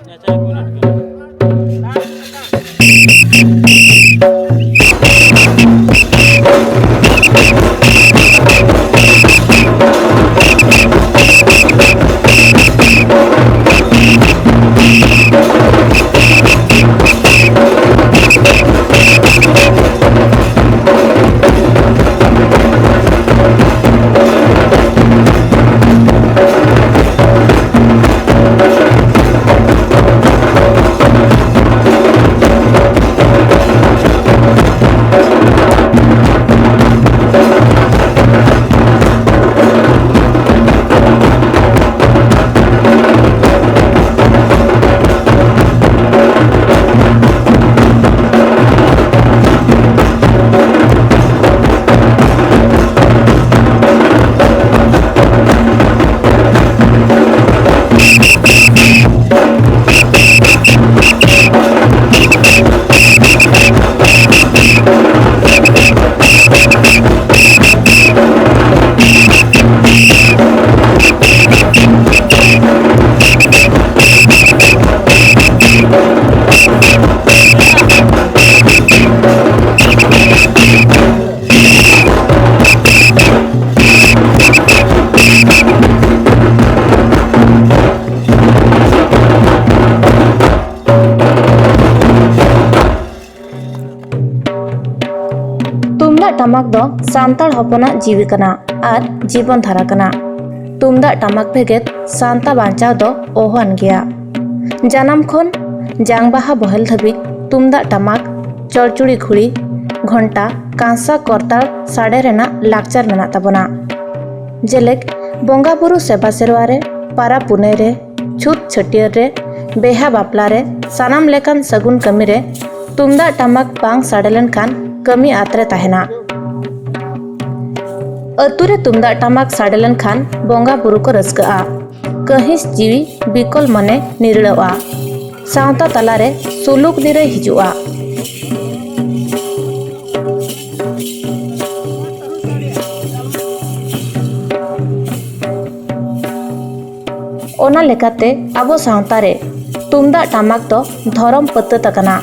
तुमदाग टमाक दो सांताड़ हपनाग जीवी कना और जीवन धारा कना। तुमदाग टमाक भेगेद सांता बांचाव दो ओहान गया। जानाम खन जांग बाहा बहेल धाबिज तुमदाग टमाक चरचुड़ी घुड़ी घंटा कांसा करताल साड़े रेना लाकचार मेना ताबोना। जेलेक बंगा बुरु सेबा सेरवा रे पारा पुने रे छुत छटियर रे बेहा बापला रे सानाम लेकान सगुन कमी रे तुमदाग टमाक बांग साड़े लेनखान कमी आतरे ताहेना। अतुरे तुमदाग टमाक साड़े लेनखान बंगा बुरु को रस्काआ, कहिस जीवी बिकल मने निरड़वा, सावता तलारे सुलुक निरे हिजुआ। ओना लेकाते आबो सावता रे तुमदाग टमाक दो धरम पत्तत अकना।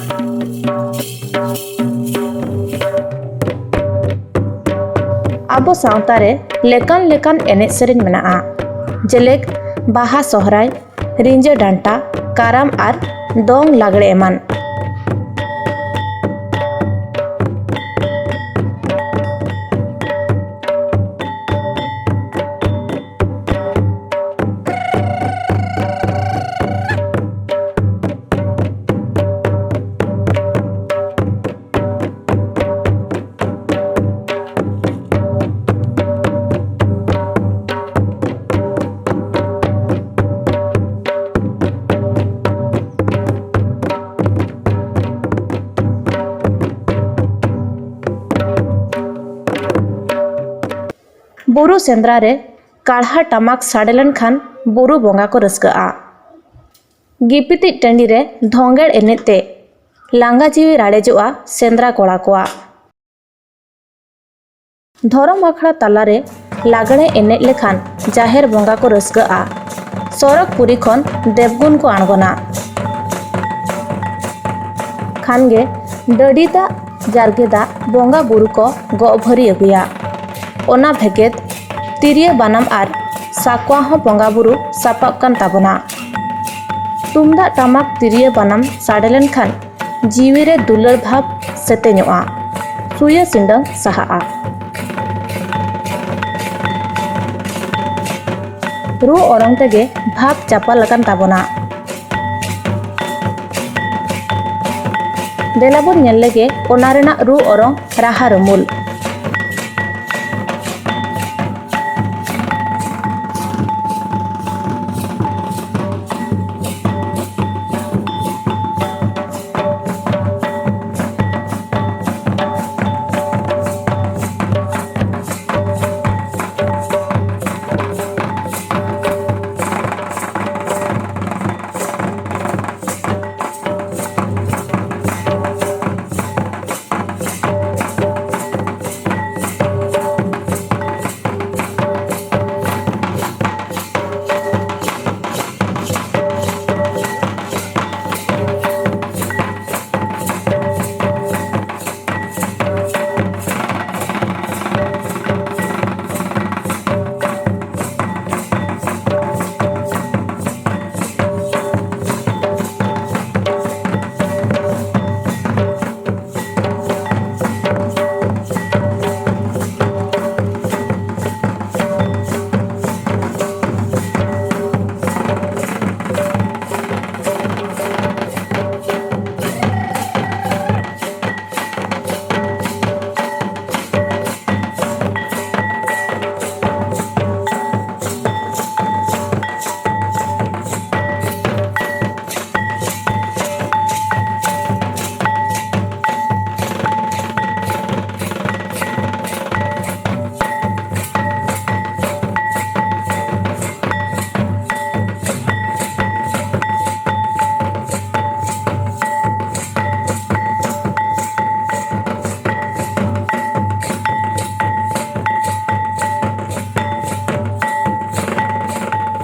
आबो सावता रे लेकान लेकान एनेज सेरेन मेनाआ, जेलेक बाहा सोहराय रिंजा डांटा काराम और दोंग लागड़े एमान। बुरु सेंद्रा रे काढ़ा टमाक साड़े लेनखान बुरु बंगा को रस्काआ। गिपिति टंडी रे धोंगेड़ एनेते लांगा जीवी राड़ेजुआ सेंद्रा कोड़ा कोआ। धरम आखड़ा तला रे लागड़े एनेज लेखान जाहेर बंगा को रस्काआ। सरक पुरी खन देवगुन को आणगोना। खानगे डडी दा जारगे दा बंगा बुरु को गो भरी अगुया। ओना भेगेद तिरिया बानाम और साकवा हो बंगा बुरु सापाब कान ताबोना। तुमदाग टमाक तिरिया बानाम साड़े लेनखान जीवी रे दुलर भाव सेतेñoa, सुया सिंडंग साहाआ। रू ओरंग तेगे भाव चापा लकान ताबोना। देलाबोन नेल लेगे ओना रेना रू ओरंग राहा रमुल।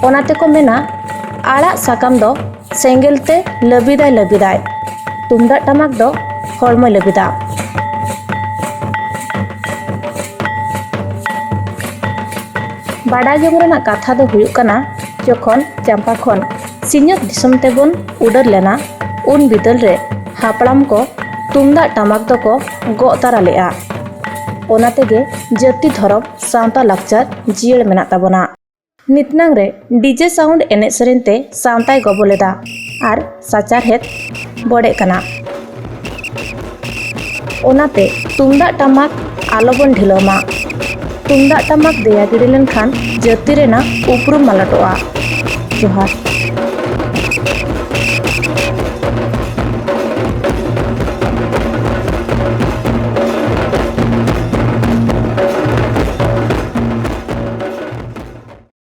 ᱚᱱᱟ ᱛᱮᱠᱚ ᱢᱮᱱᱟ ᱟᱲᱟᱜ ᱥᱟᱠᱟᱢ ᱫᱚ ᱥᱮᱸᱜᱮᱞ ᱛᱮ ᱞᱟᱹᱵᱤᱫᱟᱭ ᱞᱟᱹᱵᱤᱫᱟᱭ, ᱛᱩᱢᱫᱟᱜ ᱴᱟᱢᱟᱠ ᱫᱚ ᱦᱚᱲᱢᱚᱭ ᱞᱟᱹᱵᱤᱫᱟ᱾ ᱵᱟᱰᱟᱭ ᱡᱚᱝ ᱨᱮᱱᱟᱜ ᱠᱟᱛᱷᱟ ᱫᱚ ᱦᱩᱭᱩᱜ ᱠᱟᱱᱟ, ᱡᱚᱠᱷᱚᱱ ᱪᱟᱢᱯᱟ ᱠᱷᱚᱱ ᱥᱤᱧᱚᱛ ᱫᱤᱥᱚᱢ ᱛᱮᱵᱚᱱ ᱩᱰᱟᱹᱨ ᱞᱮᱱᱟ, ᱩᱱ ᱵᱤᱫᱟᱹᱞ ᱨᱮ ᱦᱟᱯᱲᱟᱢ ᱠᱚ ᱛᱩᱢᱫᱟᱜ ᱴᱟᱢᱟᱠ ᱫᱚᱠᱚ ᱜᱚᱜ ᱛᱟᱨᱟ ᱞᱮᱜᱼᱟ᱾ ᱚᱱᱟ ᱛᱮᱜᱮ ᱡᱟᱹᱛᱤ ᱫᱷᱚᱨᱚᱢ ᱥᱟᱶᱛᱟ ᱞᱟᱠᱪᱟᱨ ᱡᱤᱭᱟᱹᱲ ᱢᱮᱱᱟᱜ ᱛᱟᱵᱚᱱᱟ᱾ ᱱᱤᱛᱱᱟᱝ ᱨᱮ ᱰᱤᱡᱮ ᱥᱟᱣᱩᱱᱰ ᱮᱱᱮᱡ ᱥᱮᱨᱮᱧ ᱛᱮ ᱥᱟᱶᱛᱟᱭ ᱜᱚᱵᱚᱞᱮᱫᱟ ᱟᱨ ᱥᱟᱪᱟᱨᱦᱮᱫ ᱵᱚᱰᱮᱜ ᱠᱟᱱᱟ᱾ ᱚᱱᱟᱛᱮ ᱛᱩᱢᱫᱟᱜ ᱴᱟᱢᱟᱠ ᱟᱞᱚᱵᱚᱱ ᱰᱷᱤᱞᱟᱹᱣ ᱢᱟ᱾ ᱛᱩᱢᱫᱟᱜ ᱴᱟᱢᱟᱠ ᱫᱮᱭᱟ ᱜᱤᱰᱤ ᱞᱮᱱᱠᱷᱟᱱ ᱡᱟᱹᱛᱤ ᱨᱮᱱᱟᱜ ᱩᱯᱨᱩᱢ ᱢᱟᱞᱚᱴᱚᱜᱼᱟ᱾ ᱡᱚᱦᱟᱨ᱾